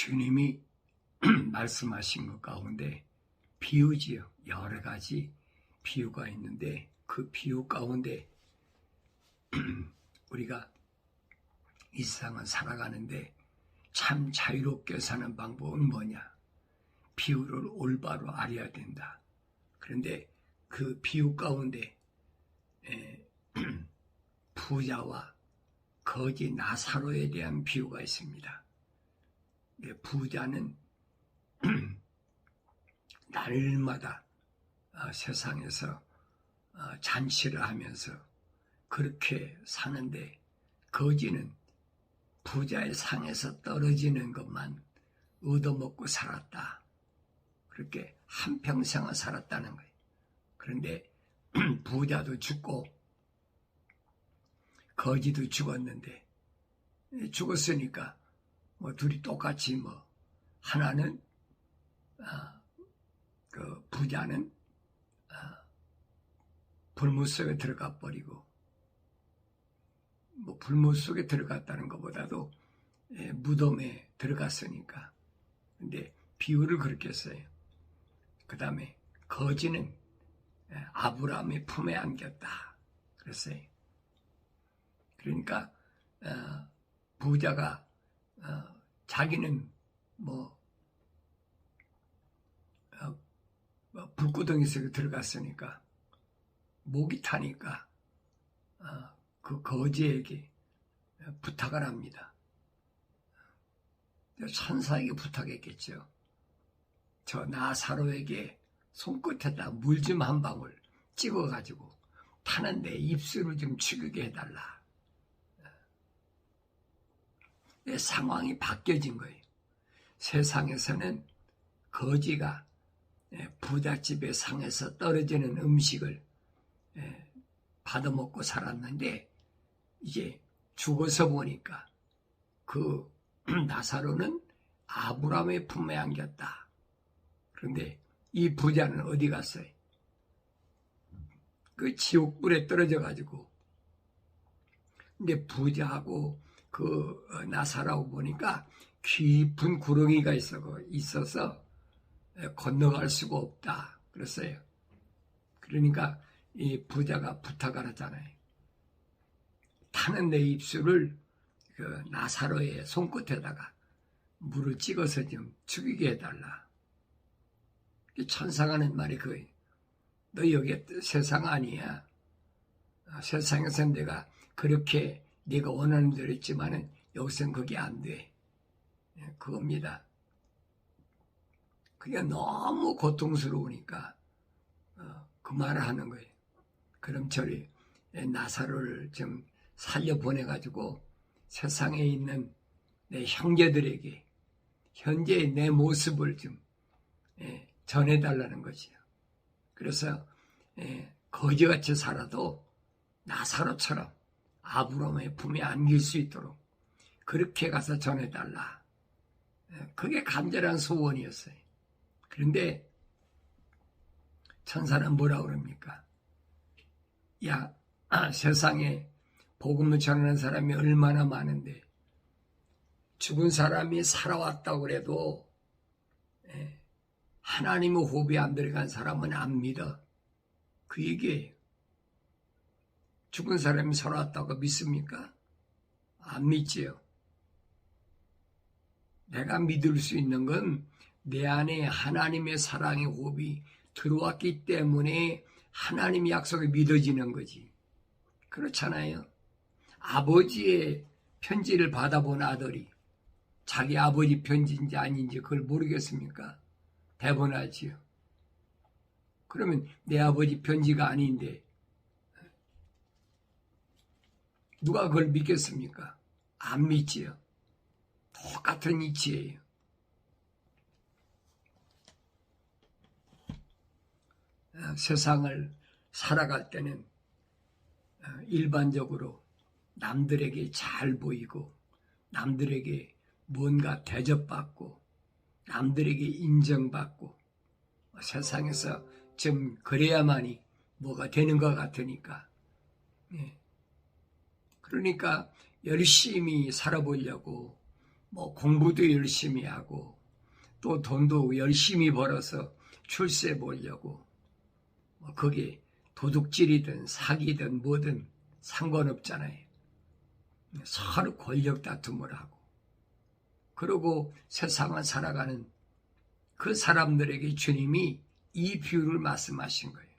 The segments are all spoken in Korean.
주님이 말씀하신 것 가운데 비유지요. 여러 가지 비유가 있는데 그 비유 가운데 우리가 이 세상을 살아가는데 참 자유롭게 사는 방법은 뭐냐? 비유를 올바로 알아야 된다. 그런데 그 비유 가운데 부자와 거지 나사로에 대한 비유가 있습니다. 부자는 날마다 세상에서 잔치를 하면서 그렇게 사는데 거지는 부자의 상에서 떨어지는 것만 얻어먹고 살았다. 그렇게 한평생을 살았다는 거예요. 그런데 부자도 죽고 거지도 죽었는데 죽었으니까 둘이 똑같이 하나는 그 부자는 불못 속에 들어가 버리고 불못 속에 들어갔다는 것보다도 무덤에 들어갔으니까. 근데 비유를 그렇게 써요. 그 다음에 거지는 아브라함의 품에 안겼다 그랬어요. 그러니까 부자가 자기는 불구덩이 속에 들어갔으니까 목이 타니까 그 거지에게 부탁을 합니다. 천사에게 부탁했겠죠. 저 나사로에게 손끝에다 물 좀 한 방울 찍어가지고 타는데 입술을 좀 죽이게 해달라. 상황이 바뀌어진 거예요. 세상에서는 거지가 부잣집의 상에서 떨어지는 음식을 받아먹고 살았는데 이제 죽어서 보니까 그 나사로는 아브라함의 품에 안겼다. 그런데 이 부자는 어디 갔어요? 그 지옥불에 떨어져 가지고. 근데 부자하고 그 나사로하고 보니까 깊은 구렁이가 있어서 건너갈 수가 없다 그랬어요. 그러니까 이 부자가 부탁을 하잖아요. 타는 내 입술을 그 나사로의 손끝에다가 물을 찍어서 좀 죽이게 해달라. 천사가 하는 말이 그거예요. 너 여기 세상 아니야. 세상에서 내가 그렇게 네가 원하는 대로 했지만은 여기서는 그게 안 돼. 그겁니다. 그게 너무 고통스러우니까 그 말을 하는 거예요. 그럼 저리 나사로를 좀 살려보내가지고 세상에 있는 내 형제들에게 현재의 내 모습을 좀 전해달라는 거지요. 그래서 거지같이 살아도 나사로처럼 아브라함의 품에 안길 수 있도록 그렇게 가서 전해달라. 그게 간절한 소원이었어요. 그런데 천사는 뭐라 그럽니까? 야, 세상에 복음을 전하는 사람이 얼마나 많은데 죽은 사람이 살아왔다고 그래도 하나님의 호흡이 안 들어간 사람은 안 믿어. 그 얘기예요. 죽은 사람이 살아왔다고 믿습니까? 안 믿지요. 내가 믿을 수 있는 건 내 안에 하나님의 사랑의 호흡이 들어왔기 때문에 하나님의 약속이 믿어지는 거지. 그렇잖아요. 아버지의 편지를 받아본 아들이 자기 아버지 편지인지 아닌지 그걸 모르겠습니까? 대번하지요. 그러면 내 아버지 편지가 아닌데 누가 그걸 믿겠습니까? 안 믿지요. 똑같은 이치예요. 세상을 살아갈 때는 일반적으로 남들에게 잘 보이고 남들에게 뭔가 대접받고 남들에게 인정받고 세상에서 좀 그래야만이 뭐가 되는 것 같으니까 그러니까 열심히 살아보려고 뭐 공부도 열심히 하고 또 돈도 열심히 벌어서 출세 보려고 뭐 그게 도둑질이든 사기든 뭐든 상관없잖아요. 서로 권력 다툼을 하고 그러고 세상을 살아가는 그 사람들에게 주님이 이 비유를 말씀하신 거예요.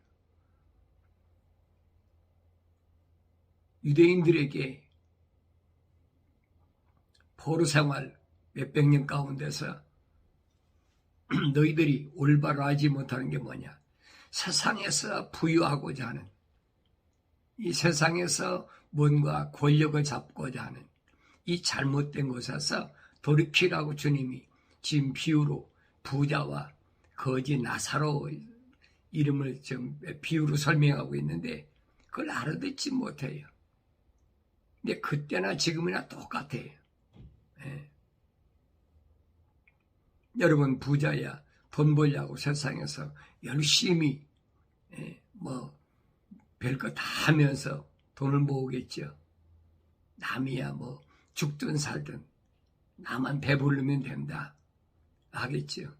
유대인들에게 포로 생활 몇백 년 가운데서 너희들이 올바로 하지 못하는 게 뭐냐? 세상에서 부유하고자 하는, 이 세상에서 뭔가 권력을 잡고자 하는 이 잘못된 곳에서 돌이키라고 주님이 지금 비유로 부자와 거지 나사로 이름을 좀 비유로 설명하고 있는데 그걸 알아듣지 못해요. 근데 그때나 지금이나 똑같아요. 예. 여러분 부자야 돈 벌려고 세상에서 열심히 뭐 별거 다 하면서 돈을 모으겠죠. 남이야 뭐 죽든 살든 나만 배부르면 된다 하겠죠.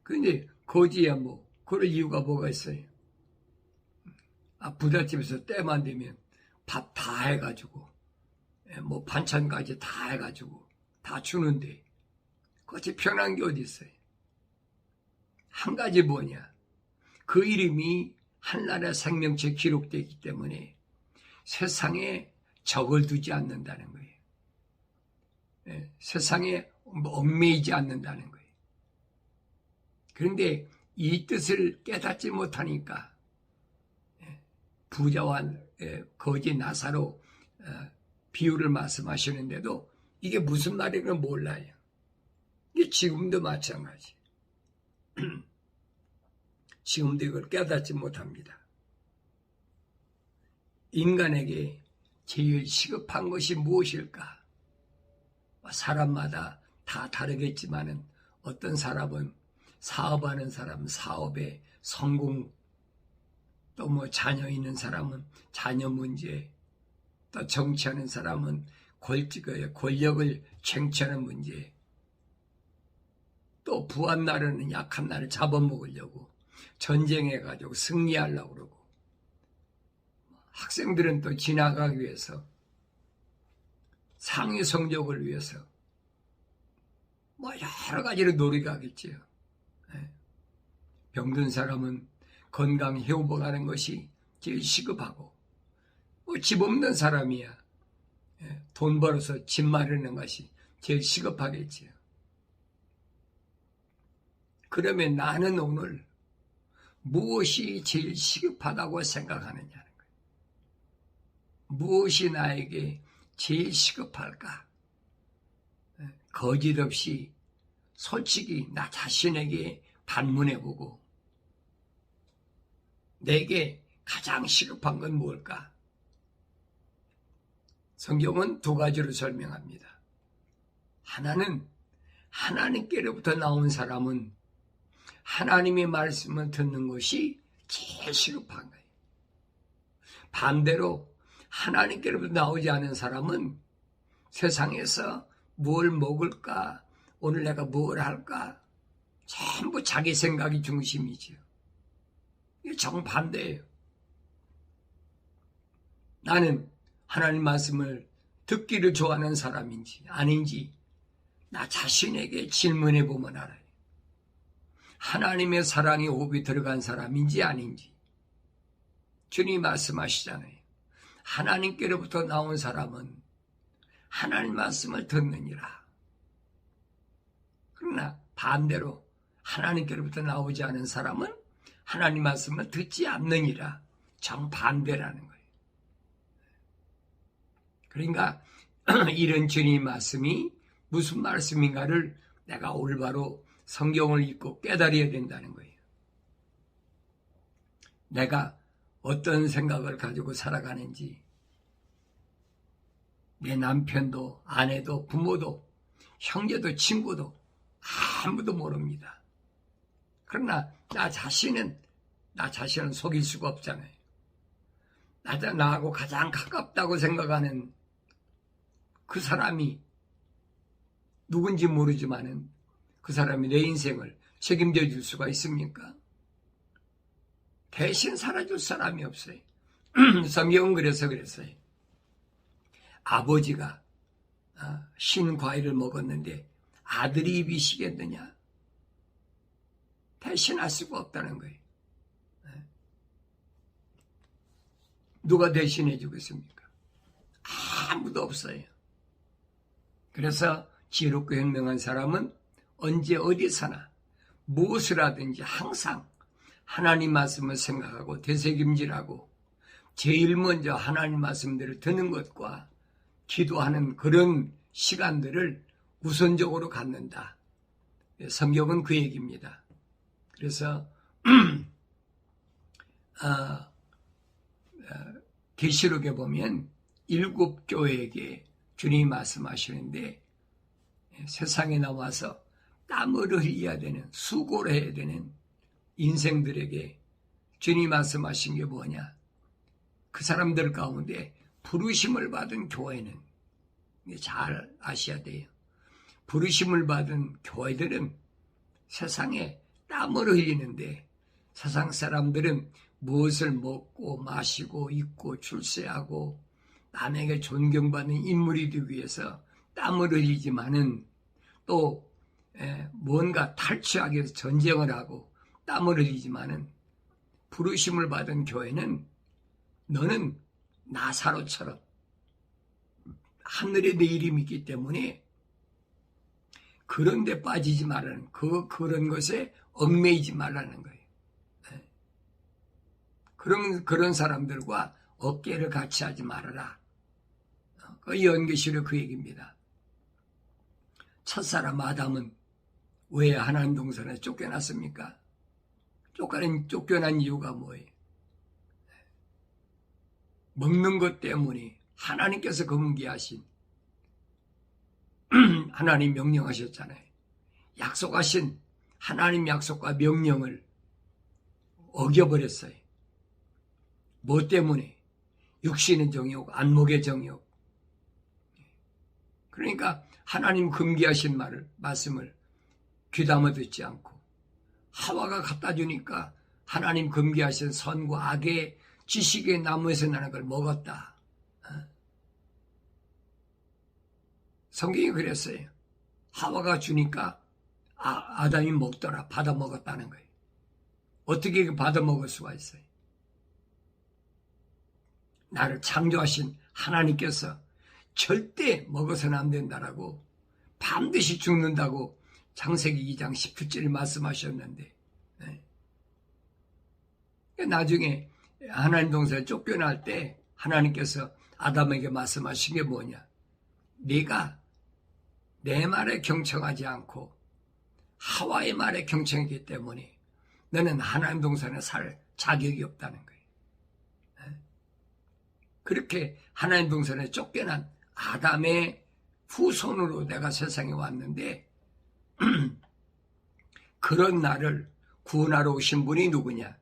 근데 거지야 뭐 그럴 이유가 뭐가 있어요. 부잣집에서 때만 되면 밥 다 해가지고 뭐 반찬까지 다 해가지고 다 주는데 그것이 편한 게 어디 있어요. 한 가지 뭐냐, 그 이름이 한나라 생명체에 기록되어 있기 때문에 세상에 적을 두지 않는다는 거예요. 세상에 얽매이지 않는다는 거예요. 그런데 이 뜻을 깨닫지 못하니까 부자와 거지 나사로 비유를 말씀하시는데도 이게 무슨 말인가 몰라요. 이게 지금도 마찬가지. 지금도 이걸 깨닫지 못합니다. 인간에게 제일 시급한 것이 무엇일까? 사람마다 다 다르겠지만은 어떤 사람은 사업하는 사람은 사업에 성공, 또 뭐 자녀 있는 사람은 자녀 문제, 또 정치하는 사람은 권력을 쟁취하는 문제, 또 부한 나라는 약한 나라를 잡아먹으려고 전쟁해가지고 승리하려고 그러고, 학생들은 또 지나가기 위해서 상위 성적을 위해서 뭐 여러 가지로 노력하겠지요. 병든 사람은 건강 회복하는 것이 제일 시급하고, 집 없는 사람이야 돈 벌어서 집 마련하는 것이 제일 시급하겠지요. 그러면 나는 오늘 무엇이 제일 시급하다고 생각하느냐는 거예요. 무엇이 나에게 제일 시급할까? 거짓 없이 솔직히 나 자신에게 반문해보고 내게 가장 시급한 건 무엇일까? 성경은 두 가지로 설명합니다. 하나는 하나님께로부터 나온 사람은 하나님의 말씀을 듣는 것이 제일 시급한 거예요. 반대로 하나님께로부터 나오지 않은 사람은 세상에서 뭘 먹을까, 오늘 내가 뭘 할까, 전부 자기 생각이 중심이죠. 이게 정반대예요. 나는 하나님 말씀을 듣기를 좋아하는 사람인지 아닌지 나 자신에게 질문해 보면 알아요. 하나님의 사랑이 호흡이 들어간 사람인지 아닌지. 주님이 말씀하시잖아요. 하나님께로부터 나온 사람은 하나님 말씀을 듣느니라. 그러나 반대로 하나님께로부터 나오지 않은 사람은 하나님 말씀을 듣지 않느니라. 정반대라는 거예요. 그러니까 이런 주님 말씀이 무슨 말씀인가를 내가 올바로 성경을 읽고 깨달아야 된다는 거예요. 내가 어떤 생각을 가지고 살아가는지 내 남편도 아내도 부모도 형제도 친구도 아무도 모릅니다. 그러나 나 자신은 속일 수가 없잖아요. 나하고 가장 가깝다고 생각하는 그 사람이 누군지 모르지만은 그 사람이 내 인생을 책임져 줄 수가 있습니까? 대신 살아줄 사람이 없어요. 성경은 그래서 그랬어요. 아버지가 신 과일을 먹었는데 아들이 입이 시겠느냐? 대신할 수가 없다는 거예요. 누가 대신해 주겠습니까? 아무도 없어요. 그래서 지혜롭고 현명한 사람은 언제 어디서나 무엇을 하든지 항상 하나님 말씀을 생각하고 되새김질하고 제일 먼저 하나님 말씀들을 듣는 것과 기도하는 그런 시간들을 우선적으로 갖는다. 성경은 그 얘기입니다. 그래서 계시록에 보면 7교회에게 주님이 말씀하시는데 세상에 나와서 땀을 흘려야 되는, 수고를 해야 되는 인생들에게 주님이 말씀하신 게 뭐냐? 그 사람들 가운데 부르심을 받은 교회는, 잘 아셔야 돼요. 부르심을 받은 교회들은 세상에 땀을 흘리는데 세상 사람들은 무엇을 먹고 마시고 입고 출세하고 남에게 존경받는 인물이 되기 위해서 땀을 흘리지만은 또 뭔가 탈취하기 위해서 전쟁을 하고 땀을 흘리지만은 부르심을 받은 교회는 너는 나사로처럼 하늘에 내 이름이 있기 때문에 그런 데 빠지지 말라는, 그런 것에 얽매이지 말라는 거예요. 그런 사람들과 어깨를 같이 하지 말아라. 그 연계시로 그 얘기입니다. 첫사람 아담은 왜 하나님 동산에 쫓겨났습니까? 쫓겨난 이유가 뭐예요? 먹는 것 때문에 하나님께서 금기하신 하나님 명령하셨잖아요. 약속하신 하나님 약속과 명령을 어겨버렸어요. 뭐 때문에? 육신의 정욕, 안목의 정욕. 그러니까 하나님 금기하신 말씀을 귀담아 듣지 않고 하와가 갖다 주니까 하나님 금기하신 선과 악의 지식의 나무에서 나는 걸 먹었다. 성경이 그랬어요. 하와가 주니까 아담이 먹더라. 받아 먹었다는 거예요. 어떻게 받아 먹을 수가 있어요? 나를 창조하신 하나님께서 절대 먹어서는 안 된다라고 반드시 죽는다고 창세기 2장 17절에 말씀하셨는데 나중에 하나님 동산에 쫓겨날 때 하나님께서 아담에게 말씀하신 게 뭐냐? 네가 내 말에 경청하지 않고 하와의 말에 경청했기 때문에 너는 하나님 동산에 살 자격이 없다는 거예요. 그렇게 하나님 동산에 쫓겨난 아담의 후손으로 내가 세상에 왔는데 그런 나를 구원하러 오신 분이 누구냐?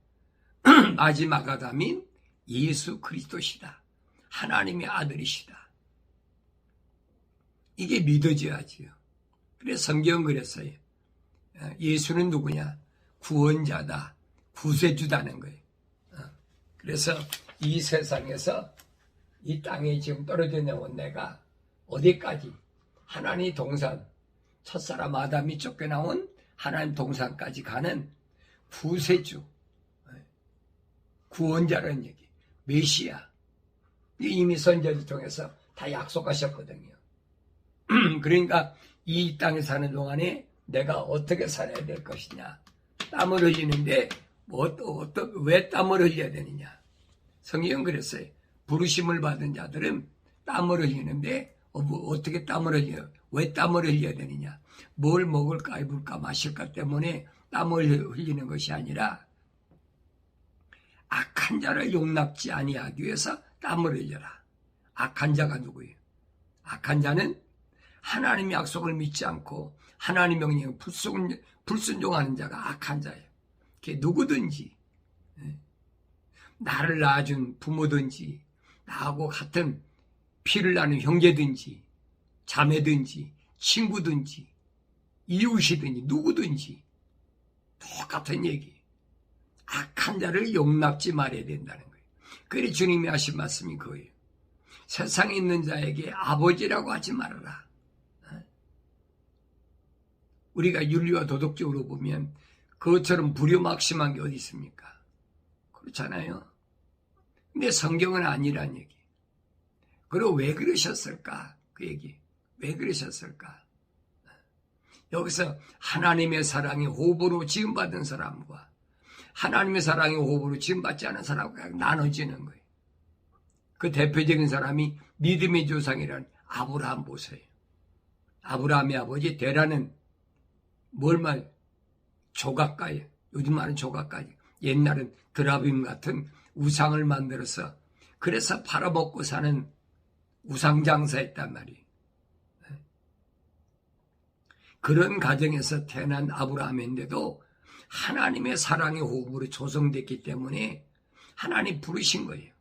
마지막 아담인 예수 그리스도시다. 하나님의 아들이시다. 이게 믿어져야지요. 그래서 성경은 그랬어요. 예수는 누구냐? 구원자다. 구세주다는 거예요. 그래서 이 세상에서 이 땅에 지금 떨어져 내온 내가 어디까지? 하나님 동산, 첫사람 아담이 쫓겨나온 하나님 동산까지 가는 구세주, 구원자라는 얘기, 메시아. 이미 선지자를 통해서 다 약속하셨거든요. 그러니까 이 땅에 사는 동안에 내가 어떻게 살아야 될 것이냐. 땀을 흘리는데 왜 땀을 흘려야 되느냐. 성경은 그랬어요. 부르심을 받은 자들은 땀을 흘리는데 어떻게 땀을 흘려요? 왜 땀을 흘려야 되느냐? 뭘 먹을까 입을까 마실까 때문에 땀을 흘리는 것이 아니라 악한 자를 용납지 아니하기 위해서 땀을 흘려라. 악한 자가 누구예요? 악한 자는 하나님의 약속을 믿지 않고 하나님 명령에 불순종하는 자가 악한 자예요. 그게 누구든지 나를 낳아준 부모든지 나하고 같은 피를 나는 형제든지 자매든지 친구든지 이웃이든지 누구든지 똑같은 얘기. 악한 자를 용납지 말아야 된다는 거예요. 그래 주님이 하신 말씀이 그거예요. 세상에 있는 자에게 아버지라고 하지 말아라. 우리가 윤리와 도덕적으로 보면 그것처럼 불효막심한 게 어디 있습니까? 그렇잖아요. 근데 성경은 아니란 얘기. 그리고 왜 그러셨을까? 그 얘기. 왜 그러셨을까? 여기서 하나님의 사랑이 호흡으로 지음받은 사람과 하나님의 사랑이 호흡으로 지음받지 않은 사람과 나눠지는 거예요. 그 대표적인 사람이 믿음의 조상이란 아브라함 보세요. 아브라함의 아버지 데라는 뭘 말? 조각가예요. 요즘 말은 조각가지. 옛날은 드라빔 같은 우상을 만들어서 그래서 팔아먹고 사는 우상장사했단 말이에요. 그런 가정에서 태어난 아브라함인데도 하나님의 사랑의 호흡으로 조성됐기 때문에 하나님 부르신 거예요.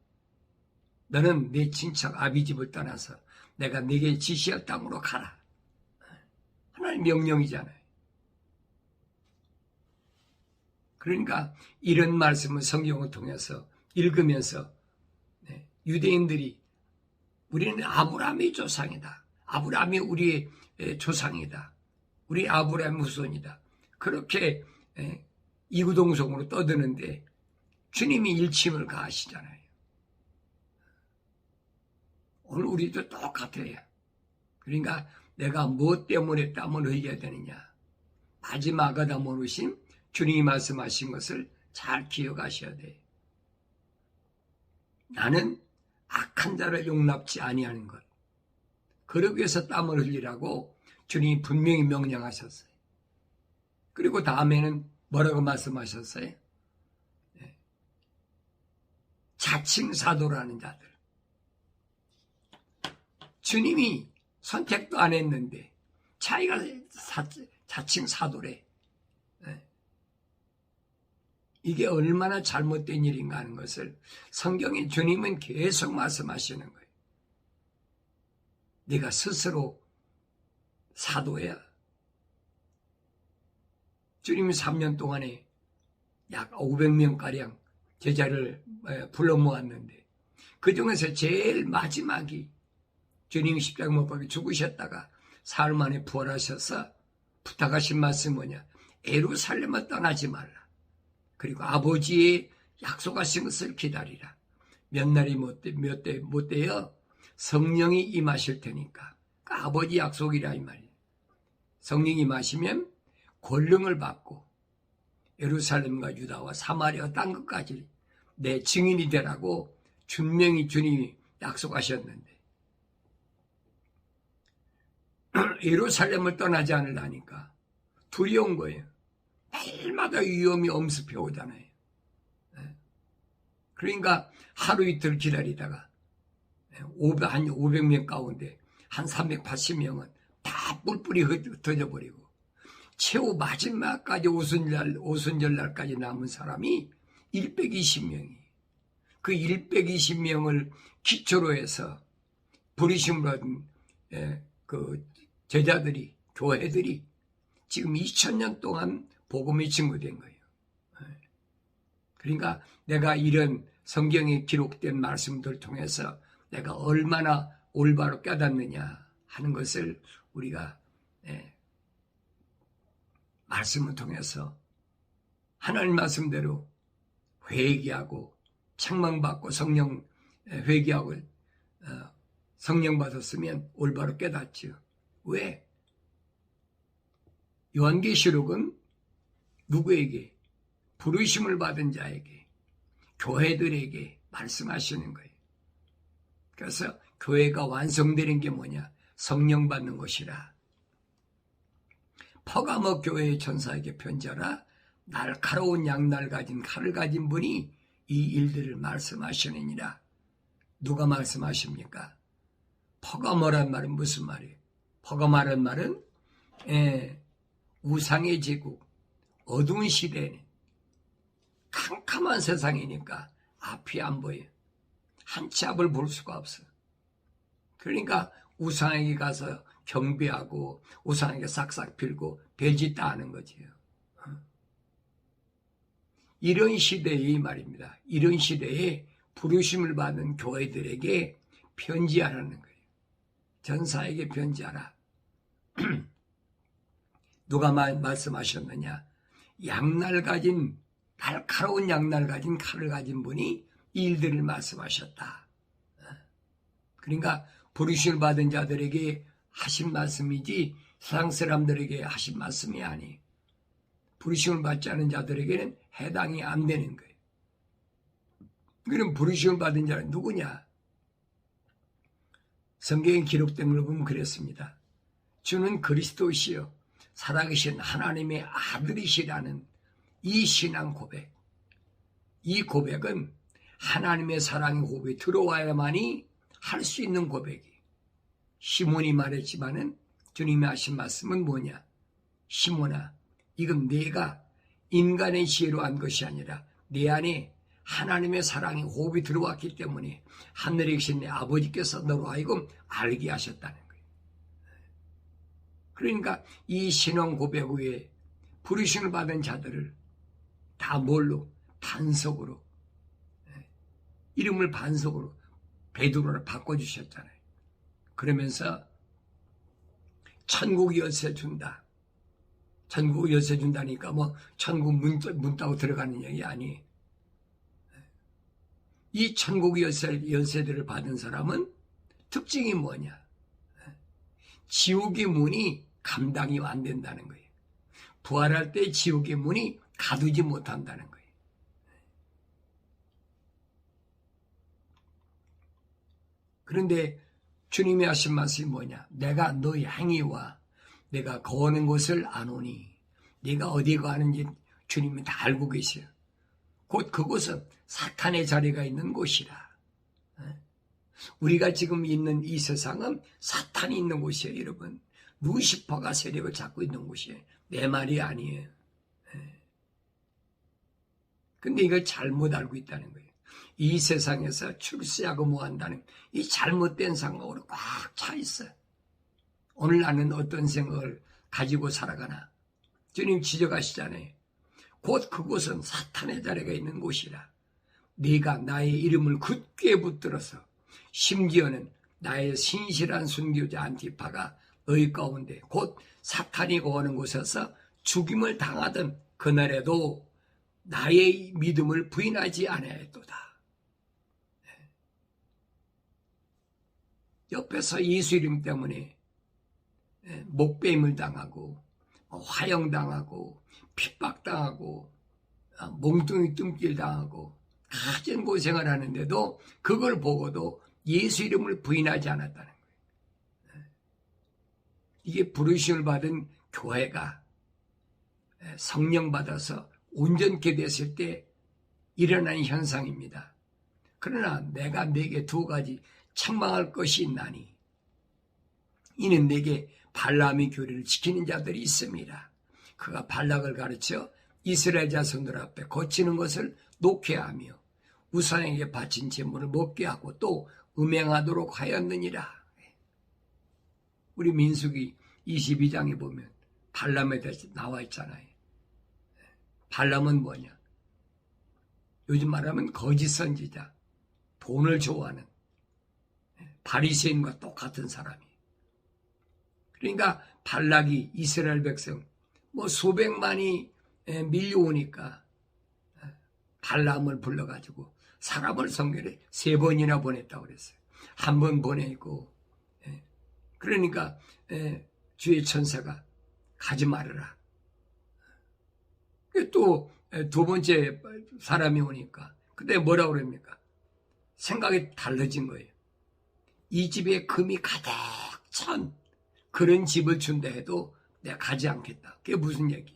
너는 내 친척 아비집을 떠나서 내가 네게 지시할 땅으로 가라. 하나님 명령이잖아요. 그러니까 이런 말씀을 성경을 통해서 읽으면서 유대인들이 우리는 아브라함의 조상이다. 아브라함이 우리의 조상이다. 우리 아브라함 후손이다. 그렇게 이구동성으로 떠드는데 주님이 일침을 가하시잖아요. 오늘 우리도 똑같아요. 그러니까 내가 무엇 때문에 땀을 흘려야 되느냐. 마지막 아담 오르신 주님이 말씀하신 것을 잘 기억하셔야 돼요. 나는 악한 자를 용납지 아니하는 것. 그러기 위해서 땀을 흘리라고 주님이 분명히 명령하셨어요. 그리고 다음에는 뭐라고 말씀하셨어요? 자칭사도라는 자들. 주님이 선택도 안 했는데 자기가 자칭사도래. 이게 얼마나 잘못된 일인가 하는 것을 성경의 주님은 계속 말씀하시는 거예요. 네가 스스로 사도야. 주님이 3년 동안에 약 500명가량 제자를 불러 모았는데 그 중에서 제일 마지막이 주님이 십자가 못 박혀 죽으셨다가 사흘 만에 부활하셔서 부탁하신 말씀이 뭐냐. 예루살렘을 떠나지 말라. 그리고 아버지의 약속하신 것을 기다리라. 몇 날이 못 되어 성령이 임하실 테니까. 그러니까 아버지 약속이라 이 말이에요. 성령이 임하시면 권능을 받고 예루살렘과 유다와 사마리아 땅 끝까지 내 증인이 되라고 분명히 주님이 약속하셨는데 예루살렘을 떠나지 않으려니까 두려운 거예요. 날마다 위험이 엄습해 오잖아요. 그러니까 하루 이틀 기다리다가 한 500명 가운데 한 380명은 다 뿔뿔이 흩어져 버리고 최후 마지막까지 오순절날까지 남은 사람이 120명이 그 120명을 기초로 해서 부르심을 받은 그 제자들이 교회들이 지금 2000년 동안 복음이 증거된 거예요. 그러니까 내가 이런 성경에 기록된 말씀들 통해서 내가 얼마나 올바로 깨닫느냐 하는 것을 우리가 말씀을 통해서 하나님 말씀대로 회개하고 책망받고 성령 회개하고 성령 받았으면 올바로 깨닫죠. 왜? 요한계시록은 누구에게? 부르심을 받은 자에게, 교회들에게 말씀하시는 거예요. 그래서 교회가 완성되는 게 뭐냐? 성령 받는 것이라. 퍼가모 교회의 천사에게 편지하라. 날카로운 양날 가진 칼을 가진 분이 이 일들을 말씀하시느니라. 누가 말씀하십니까? 퍼가모란 말은 무슨 말이에요? 퍼가모란 말은 우상의 제국, 어두운 시대에는 캄캄한 세상이니까 앞이 안 보여요. 한 치 앞을 볼 수가 없어요. 그러니까 우상에게 가서 경배하고 우상에게 싹싹 빌고 별짓 다 하는 거지요. 이런 시대의 말입니다. 이런 시대에 부르심을 받은 교회들에게 편지하라는 거예요. 전사에게 편지하라. 누가 말씀하셨느냐? 날카로운 양날 가진 칼을 가진 분이 이 일들을 말씀하셨다. 그러니까 부르심을 받은 자들에게 하신 말씀이지 세상 사람들에게 하신 말씀이 아니에요. 부르심을 받지 않은 자들에게는 해당이 안 되는 거예요. 그럼 부르심을 받은 자는 누구냐? 성경에 기록된 걸 보면 그랬습니다. 주는 그리스도시요 살아계신 하나님의 아들이시라는 이 신앙 고백. 이 고백은 하나님의 사랑의 호흡이 들어와야만이 할 수 있는 고백이. 시몬이 말했지만은 주님이 하신 말씀은 뭐냐? 시몬아, 이건 네가 인간의 지혜로 한 것이 아니라 내 안에 하나님의 사랑의 호흡이 들어왔기 때문에 하늘에 계신 내 아버지께서 너로 하여금 알게 하셨다는 거예요. 그러니까 이 신앙 고백 후에 부르심을 받은 자들을 다 뭘로? 반석으로. 이름을 반석으로 베드로를 바꿔주셨잖아요. 그러면서 천국 열쇠 준다. 천국 열쇠 준다니까 뭐 천국 문 따고 들어가는 얘기 아니에요. 이 천국 열쇠들을 받은 사람은 특징이 뭐냐? 지옥의 문이 감당이 안 된다는 거예요. 부활할 때 지옥의 문이 가두지 못한다는 거예요. 그런데 주님이 하신 말씀이 뭐냐? 내가 너의 행위와 내가 거하는 곳을 아노니 네가 어디 가는지 주님이 다 알고 계셔요. 곧 그곳은 사탄의 자리가 있는 곳이라. 우리가 지금 있는 이 세상은 사탄이 있는 곳이에요, 여러분. 루시퍼가 세력을 잡고 있는 곳이에요. 내 말이 아니에요. 근데 이걸 잘못 알고 있다는 거예요. 이 세상에서 출세하고 뭐한다는 이 잘못된 생각으로 꽉 차 있어요. 오늘 나는 어떤 생각을 가지고 살아가나? 주님 지적하시잖아요. 곧 그곳은 사탄의 자리가 있는 곳이라. 네가 나의 이름을 굳게 붙들어서 심지어는 나의 신실한 순교자 안티파가 너희 가운데 곧 사탄이 거하는 곳에서 죽임을 당하던 그날에도 나의 믿음을 부인하지 아니하였도다. 옆에서 예수 이름 때문에 목배임을 당하고 화형당하고 핍박당하고 몽둥이 뜸길 당하고 가진 고생을 하는데도 그걸 보고도 예수 이름을 부인하지 않았다는 거예요. 이게 부르심을 받은 교회가 성령 받아서 온전케 됐을 때 일어나는 현상입니다. 그러나 내가 네게 두 가지 책망할 것이 있나니 이는 네게 발람의 교리를 지키는 자들이 있습니다. 그가 발락을 가르쳐 이스라엘 자손들 앞에 거치는 것을 놓게 하며 우상에게 바친 제물을 먹게 하고 또 음행하도록 하였느니라. 우리 민수기 22장에 보면 발람에 대해서 나와 있잖아요. 발람은 뭐냐? 요즘 말하면 거짓 선지자, 돈을 좋아하는 바리새인과 똑같은 사람이. 그러니까 발락이 이스라엘 백성 뭐 수백만이 밀려오니까 발람을 불러가지고 사람을 성결에 3번이나 보냈다고 그랬어요. 한 번 보내고 그러니까 주의 천사가 가지 말아라. 또 두 번째 사람이 오니까 그때 뭐라고 그럽니까? 생각이 달라진 거예요. 이 집에 금이 가득 찬 그런 집을 준다 해도 내가 가지 않겠다. 그게 무슨 얘기?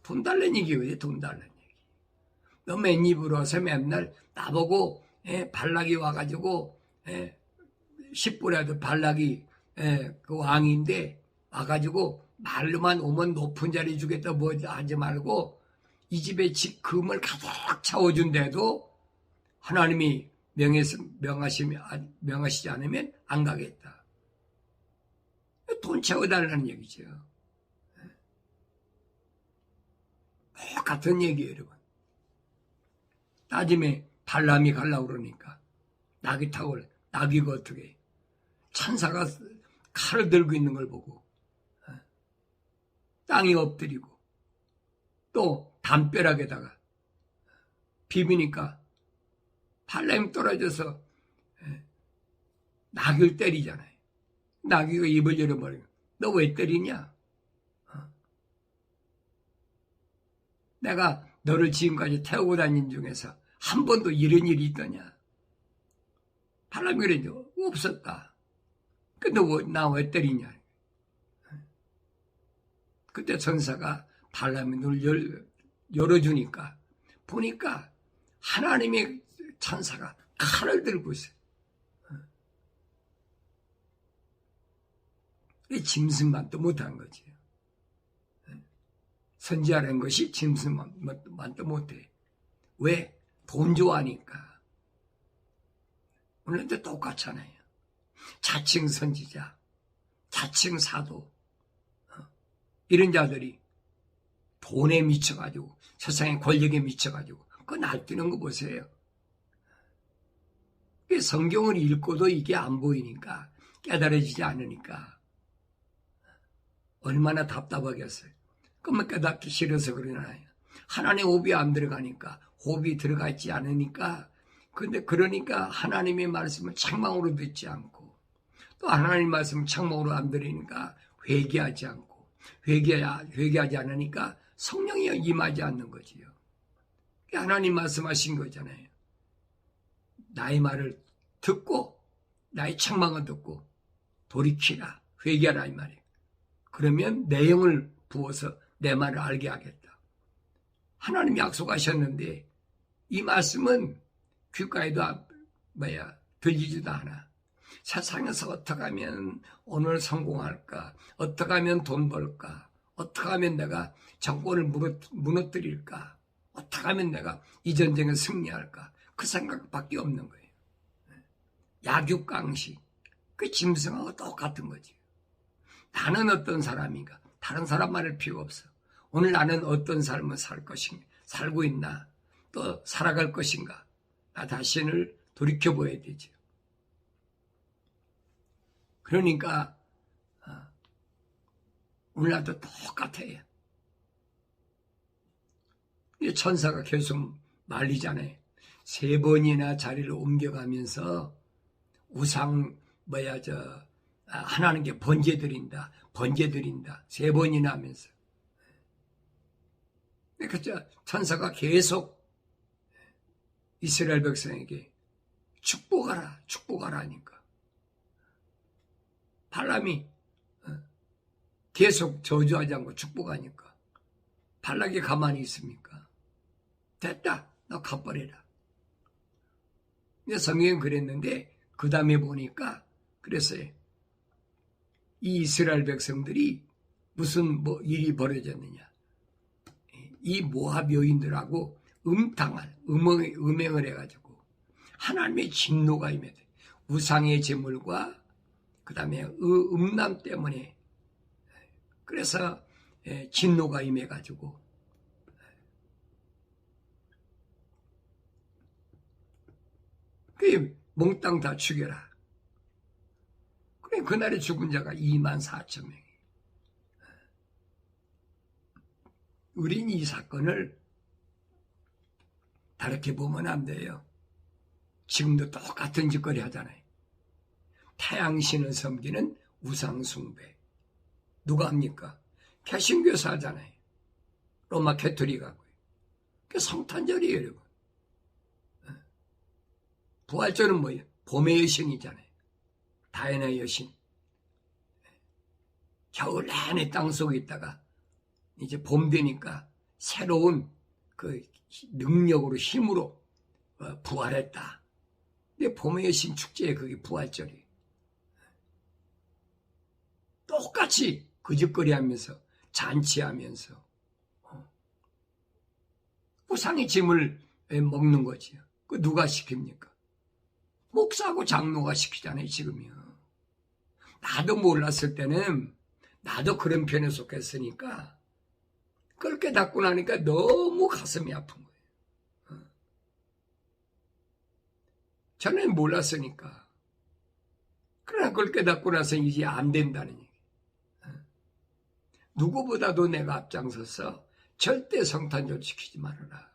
돈 달라는 얘기거든요. 돈 달라는 얘기. 너 맨입으로 와서 맨날 나보고 발락이 와가지고 10불에도 발락이 그 왕인데 와가지고 말로만 오면 높은 자리 주겠다 뭐 하지 말고 이 집에 금을 가득 채워준데도 하나님이 명하시지 않으면 안 가겠다. 돈 채워달라는 얘기죠. 똑같은 얘기예요, 여러분. 따짐에 발람이 가려고 그러니까 나귀 타고 나귀가 어떻게 해? 천사가 칼을 들고 있는 걸 보고 땅이 엎드리고 또 담벼락에다가 비비니까 발람이 떨어져서 나귀를 때리잖아요. 나귀가 입을 열어버리고 너 왜 때리냐? 내가 너를 지금까지 태우고 다닌 중에서 한 번도 이런 일이 있더냐? 발람이 그러죠. 없었다. 근데 나 왜 때리냐? 그때 천사가 발람의 눈을 열어주니까 보니까 하나님의 천사가 칼을 들고 있어요. 짐승만도 못한 거지. 선지자라는 것이 짐승만도 못해. 왜? 돈 좋아하니까. 오늘도 똑같잖아요. 자칭 선지자, 자칭 사도, 이런 자들이 돈에 미쳐가지고 세상의 권력에 미쳐가지고 그거 날뛰는 거 보세요. 성경을 읽고도 이게 안 보이니까 깨달아지지 않으니까 얼마나 답답하겠어요. 그러면 깨닫기 싫어서 그러나요. 하나님 호흡이 안 들어가니까 호흡이 들어가 있지 않으니까 근데 그러니까 하나님의 말씀을 책망으로 듣지 않고 또 하나님 말씀을 책망으로 안 들으니까 회개하지 않고 회개하지 않으니까 성령이 임하지 않는 거지요. 하나님 말씀하신 거잖아요. 나의 말을 듣고 나의 책망을 듣고 돌이키라 회개하라 이 말이에요. 그러면 내 영을 부어서 내 말을 알게 하겠다. 하나님이 약속하셨는데 이 말씀은 귓가에도 들리지도 않아. 세상에서 어떻게 하면 오늘 성공할까? 어떻게 하면 돈 벌까? 어떻게 하면 내가 정권을 무너뜨릴까? 어떻게 하면 내가 이 전쟁에 승리할까? 그 생각밖에 없는 거예요. 야육강시. 그 짐승하고 똑같은 거지. 나는 어떤 사람인가? 다른 사람 말할 필요가 없어. 오늘 나는 어떤 삶을 살 것인가? 살고 있나? 또 살아갈 것인가? 나 자신을 돌이켜봐야 되죠. 그러니까 오늘날도 똑같아요. 천사가 계속 말리잖아요. 3번이나 자리를 옮겨가면서 우상 하나님께 번제 드린다. 3번이나 하면서. 그러니까 천사가 계속 이스라엘 백성에게 축복하라 하니까. 발람이 계속 저주하지 않고 축복하니까 발락이 가만히 있습니까? 됐다. 너 가버려라. 성경은 그랬는데 그 다음에 보니까 그랬어요. 이 이스라엘 백성들이 무슨 일이 벌어졌느냐. 이 모압 여인들하고 음행을 해가지고 하나님의 진노가 임해 우상의 제물과 그 다음에 음란 때문에 그래서 진노가 임해가지고 그 몽땅 다 죽여라. 그래 그날에 죽은 자가 24,000명이. 우린 이 사건을 다르게 보면 안 돼요. 지금도 똑같은 짓거리 하잖아요. 태양신을 섬기는 우상숭배. 누가 합니까? 개신교에서 하잖아요. 로마 캐토릭하고요. 그게 성탄절이에요, 여러분. 부활절은 뭐예요? 봄의 여신이잖아요. 다이애나 여신. 겨울 내내 땅속에 있다가 이제 봄 되니까 새로운 그 능력으로 힘으로 부활했다. 근데 봄의 여신 축제에 그게 부활절이에요. 똑같이 거짓거리 하면서 잔치하면서 우상의 짐을 먹는 거지요. 그 누가 시킵니까? 목사하고 장로가 시키잖아요, 지금요. 나도 몰랐을 때는 나도 그런 편에 속했으니까 그걸 깨닫고 나니까 너무 가슴이 아픈 거예요. 저는 몰랐으니까. 그러나 그걸 깨닫고 나서 이제 안 된다는 얘기. 누구보다도 내가 앞장서서 절대 성탄절 지키지 말아라.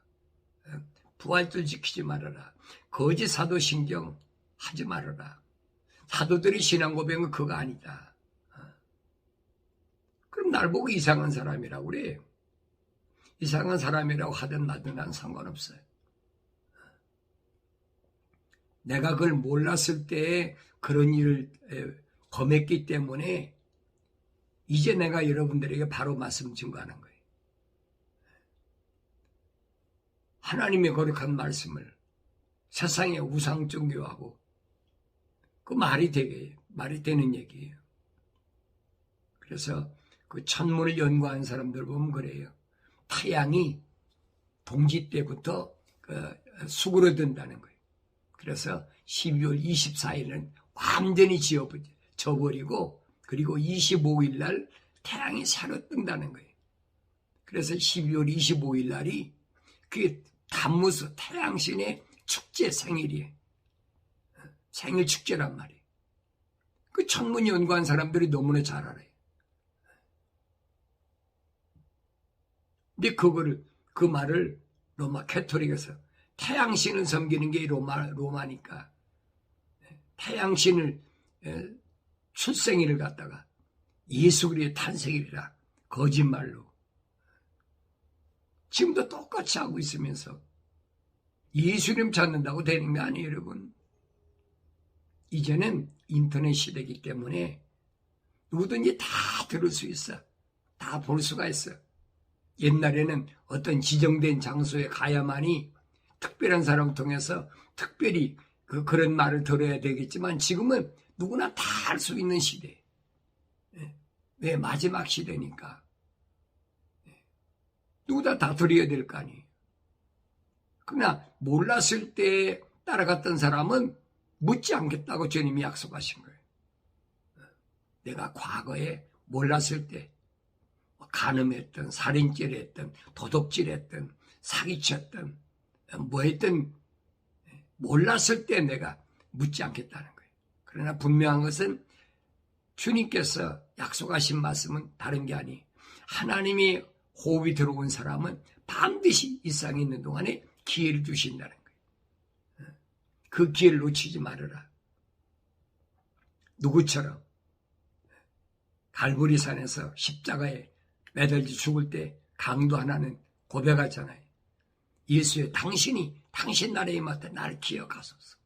부활절 지키지 말아라. 거짓 사도 신경 하지 말아라. 사도들이 신앙 고백은 그거 아니다. 그럼 날 보고 이상한 사람이라고 그래. 이상한 사람이라고 하든 말든 난 상관없어요. 내가 그걸 몰랐을 때 그런 일을 범했기 때문에 이제 내가 여러분들에게 바로 말씀 증거하는 거예요. 하나님의 거룩한 말씀을 세상의 우상 종교하고 그 말이 되는 얘기예요. 그래서 그 천문을 연구한 사람들 보면 그래요. 태양이 동지 때부터 수그러든다는 거예요. 그래서 12월 24일은 완전히 져버리고 그리고 25일 날 태양이 새로 뜬다는 거예요. 그래서 12월 25일 날이 그 담무수 태양신의 축제 생일이에요. 생일 축제란 말이에요. 그 천문 연구한 사람들이 너무나 잘 알아요. 근데 그 말을 로마 캐토릭에서 태양신을 섬기는 게 로마니까 태양신을 출생일을 갖다가 예수 그리스도의 탄생일이라 거짓말로 지금도 똑같이 하고 있으면서 예수님 찾는다고 되는 게 아니에요, 여러분. 이제는 인터넷 시대이기 때문에 누구든지 다 들을 수 있어. 다 볼 수가 있어. 옛날에는 어떤 지정된 장소에 가야만이 특별한 사람 통해서 특별히 그런 말을 들어야 되겠지만 지금은 누구나 다 할 수 있는 시대. 왜? 마지막 시대니까. 누구나 다 들어야 될 거 아니에요. 그러나 몰랐을 때 따라갔던 사람은 묻지 않겠다고 주님이 약속하신 거예요. 내가 과거에 몰랐을 때 간음했던, 살인죄를 했던, 도둑질했던, 사기쳤던, 뭐 했던 몰랐을 때 내가 묻지 않겠다는 거예요. 그러나 분명한 것은 주님께서 약속하신 말씀은 다른 게 아니에요. 하나님이 호흡이 들어온 사람은 반드시 이 땅에 있는 동안에 기회를 주신다는 거예요. 그 기회를 놓치지 말아라. 누구처럼 갈보리산에서 십자가에 매달려 죽을 때 강도 하나는 고백하잖아요. 예수의 당신이 당신 나라에 맡아 나를 기억하소서.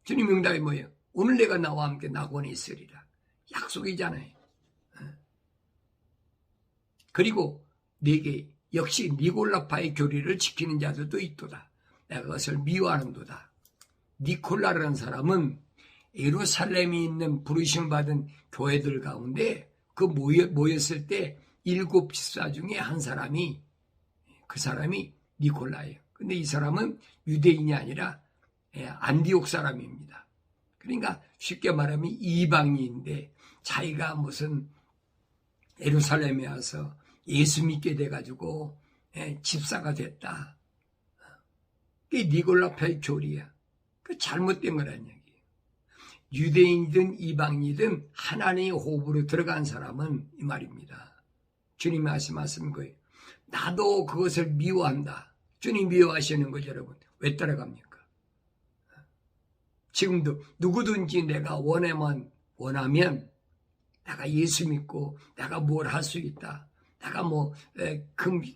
주님 응답이 뭐예요? 오늘 내가 나와 함께 낙원에 있으리라. 약속이잖아요. 그리고 네게 역시 니골라파의 교리를 지키는 자들도 있도다. 내가 그것을 미워하는도다. 니콜라라는 사람은 예루살렘에 있는 부르심 받은 교회들 가운데 그 모였을 때 7 집사 중에 한 사람이 그 사람이 니콜라예요. 근데 이 사람은 유대인이 아니라 안디옥 사람입니다. 그러니까 쉽게 말하면 이방인인데 자기가 무슨 예루살렘에 와서 예수 믿게 돼가지고 집사가 됐다. 그게 니골라파의 교리야. 그 잘못된 거란 얘기예요. 유대인이든 이방인이든 하나님의 호흡으로 들어간 사람은 이 말입니다. 주님이 말씀하신 거예요. 나도 그것을 미워한다. 주님 미워하시는 거죠, 여러분. 왜 따라갑니까? 지금도 누구든지 내가 원하면 내가 예수 믿고 내가 뭘 할 수 있다. 내가 뭐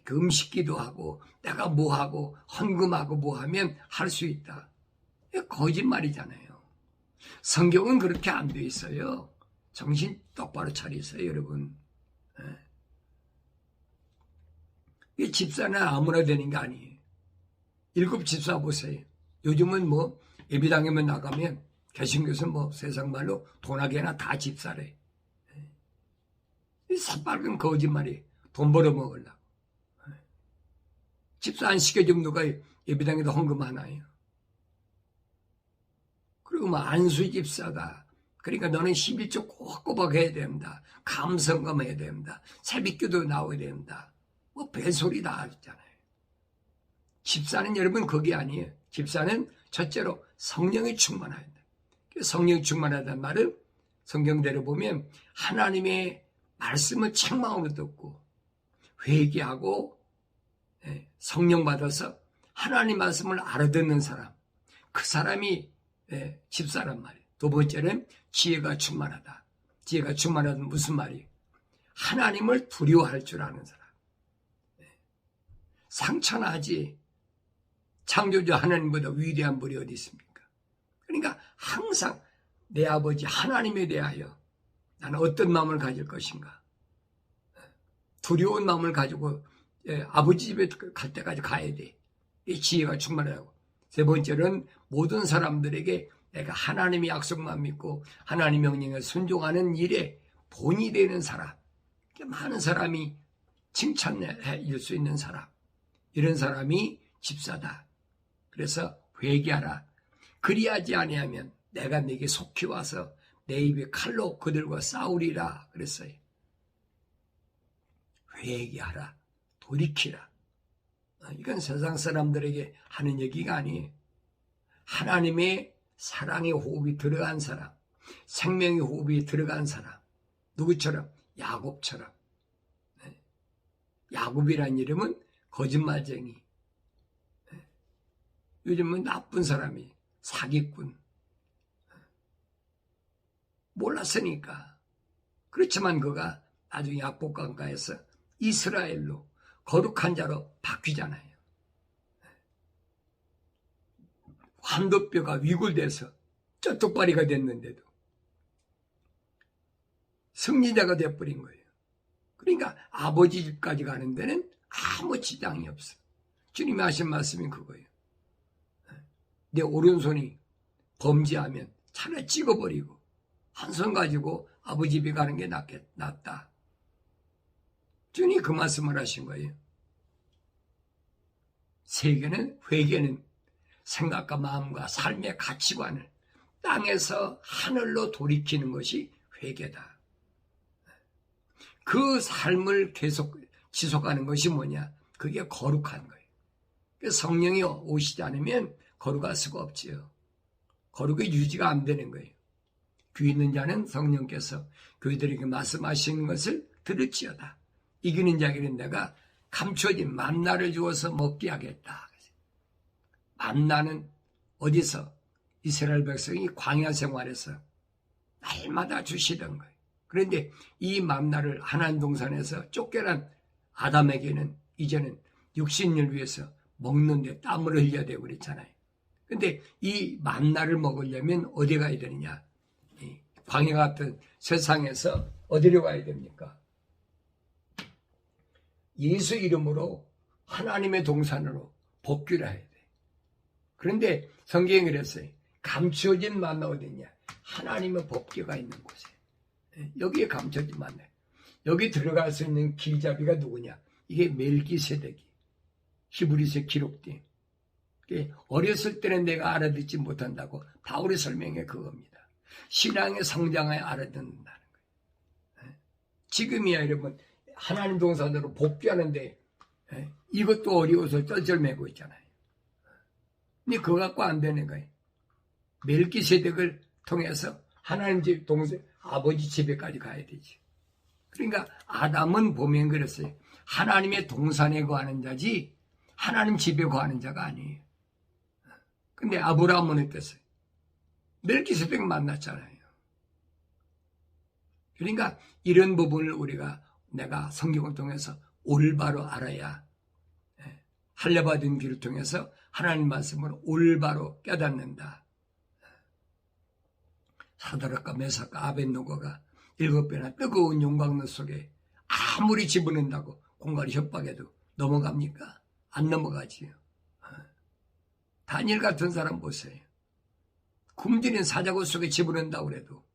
금식기도 하고 내가 뭐 하고 헌금하고 뭐 하면 할 수 있다. 거짓말이잖아요. 성경은 그렇게 안 돼 있어요. 정신 똑바로 차리세요, 여러분. 이 집사는 아무나 되는 게 아니에요. 7 집사 보세요. 요즘은 뭐 예배당에만 나가면 개신교에서 뭐 세상 말로 돈하게나 다 집사래. 이 새빨간 거짓말이 돈 벌어 먹으려고. 집사 안 시켜주면 누가 예배당에도 헌금하나요? 그리고 뭐 안수 집사가 그러니까 너는 11조 꼬박꼬박 해야 됩니다. 감성금 해야 됩니다. 새벽기도 나오야 됩니다. 뭐 별소리 다 하잖아요. 집사는 여러분 그게 아니에요. 집사는 첫째로 성령이 충만해야 돼. 성령이 충만하다는 말은 성경대로 보면 하나님의 말씀을 책망으로 듣고 회개하고 성령 받아서 하나님 말씀을 알아듣는 사람, 그 사람이 집사란 말이에요. 두 번째는 지혜가 충만하다. 지혜가 충만하다는 무슨 말이에요? 하나님을 두려워할 줄 아는 사람. 상처나지 창조주 하나님보다 위대한 분이 어디 있습니까? 그러니까 항상 내 아버지 하나님에 대하여 나는 어떤 마음을 가질 것인가? 두려운 마음을 가지고 아버지 집에 갈 때까지 가야 돼. 이 지혜가 충만하고. 세 번째는 모든 사람들에게 내가 하나님의 약속만 믿고 하나님 명령에 순종하는 일에 본이 되는 사람. 많은 사람이 칭찬해 줄 수 있는 사람. 이런 사람이 집사다. 그래서 회개하라. 그리하지 아니하면 내가 네게 속히 와서 내 입에 칼로 그들과 싸우리라 그랬어요. 회개하라. 돌이키라. 이건 세상 사람들에게 하는 얘기가 아니에요. 하나님의 사랑의 호흡이 들어간 사람, 생명의 호흡이 들어간 사람, 누구처럼? 야곱처럼. 야곱이란 이름은 거짓말쟁이. 요즘은 나쁜 사람이 사기꾼. 몰랐으니까. 그렇지만 그가 나중에 약복강가에서 이스라엘로 거룩한 자로 바뀌잖아요. 환도뼈가 위골돼서 쩌뚝바리가 됐는데도 승리자가 돼버린 거예요. 그러니까 아버지 집까지 가는 데는 아무 지장이 없어. 주님이 하신 말씀이 그거예요. 내 오른손이 범죄하면 차라리 찍어버리고 한 손 가지고 아버지 집에 가는 게 낫다. 주님이 그 말씀을 하신 거예요. 회개는 생각과 마음과 삶의 가치관을 땅에서 하늘로 돌이키는 것이 회개다. 그 삶을 계속 지속하는 것이 뭐냐? 그게 거룩한 거예요. 성령이 오시지 않으면 거룩할 수가 없지요. 거룩의 유지가 안 되는 거예요. 귀 있는 자는 성령께서 그들에게 말씀하시는 것을 들을지어다. 이기는 자에게는 내가 감춰진 만나를 주어서 먹게 하겠다. 만나는 어디서? 이스라엘 백성이 광야 생활에서 날마다 주시던 거예요. 그런데 이 만나를 하나님 동산에서 쫓겨난 아담에게는 이제는 육신을 위해서 먹는데 땀을 흘려야 되고 그랬잖아요. 근데 이 만나를 먹으려면 어디 가야 되느냐? 광야 같은 세상에서 어디로 가야 됩니까? 예수 이름으로 하나님의 동산으로 복귀를 해야 돼. 그런데 성경이 그랬어요. 감추어진 만나 어디냐? 하나님의 법궤가 있는 곳에. 여기에 감춰진 만나. 여기 들어갈 수 있는 길잡이가 누구냐? 이게 멜기세덱이. 히브리서에 기록된. 어렸을 때는 내가 알아듣지 못한다고 바울이 설명해 그겁니다. 신앙의 성장에 알아듣는다는 거예요. 지금이야 여러분 하나님 동산으로 복귀하는데 이것도 어려워서 쩔쩔매고 있잖아요. 근데 그거 갖고 안 되는 거예요. 멜기세덱을 통해서 하나님 집 동생 아버지 집에까지 가야 되지. 그러니까 아담은 보면 그랬어요. 하나님의 동산에 거하는 자지 하나님 집에 거하는 자가 아니에요. 근데 아브라함은 어땠어요? 멜기세덱 만났잖아요. 그러니까 이런 부분을 내가 성경을 통해서 올바로 알아야 할례받은 길을 통해서 하나님 말씀을 올바로 깨닫는다. 사드락과 메삭과 아벳노고가 7배나 뜨거운 용광로 속에 아무리 집어넣는다고 공갈이 협박해도 넘어갑니까? 안 넘어가지요. 다니엘 같은 사람 보세요. 굶주린 사자굴 속에 집어넣는다고 그래도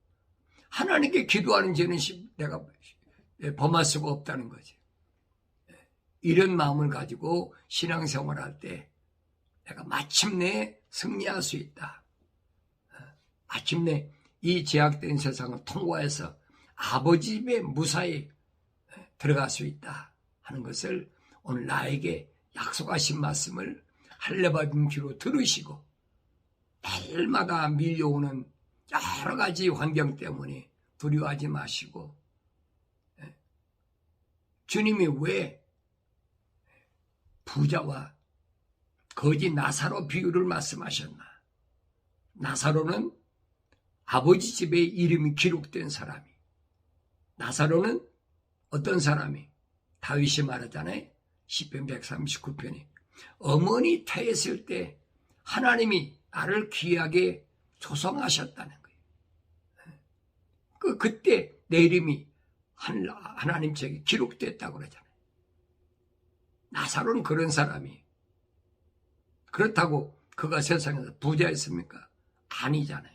하나님께 기도하는 죄는 내가 범할 수가 없다는 거지. 이런 마음을 가지고 신앙생활할 때 내가 마침내 승리할 수 있다. 마침내 이 제약된 세상을 통과해서 아버지 집에 무사히 들어갈 수 있다 하는 것을 오늘 나에게 약속하신 말씀을 할례받은 귀로 들으시고 매일마다 밀려오는 여러 가지 환경 때문에 두려워하지 마시고 주님이 왜 부자와 거지 나사로 비유를 말씀하셨나? 나사로는 아버지 집에 이름이 기록된 사람이, 나사로는 어떤 사람이? 다윗이 말하잖아요. 시편 139편에 어머니 태했을 때 하나님이 나를 귀하게 조성하셨다는 거예요. 그때 내 이름이 하나님 책에 기록됐다고 그러잖아요. 나사로는 그런 사람이. 그렇다고 그가 세상에서 부자였습니까? 아니잖아요.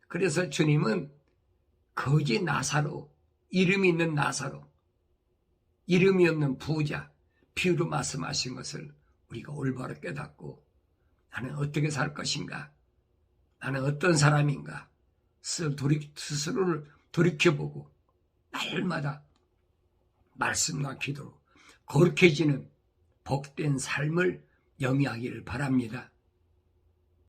그래서 주님은 거지 나사로, 이름이 있는 나사로, 이름이 없는 부자, 비유로 말씀하신 것을 우리가 올바로 깨닫고 나는 어떻게 살 것인가? 나는 어떤 사람인가? 스스로를 돌이켜보고 날마다 말씀과 기도로 거룩해지는 복된 삶을 영위하기를 바랍니다.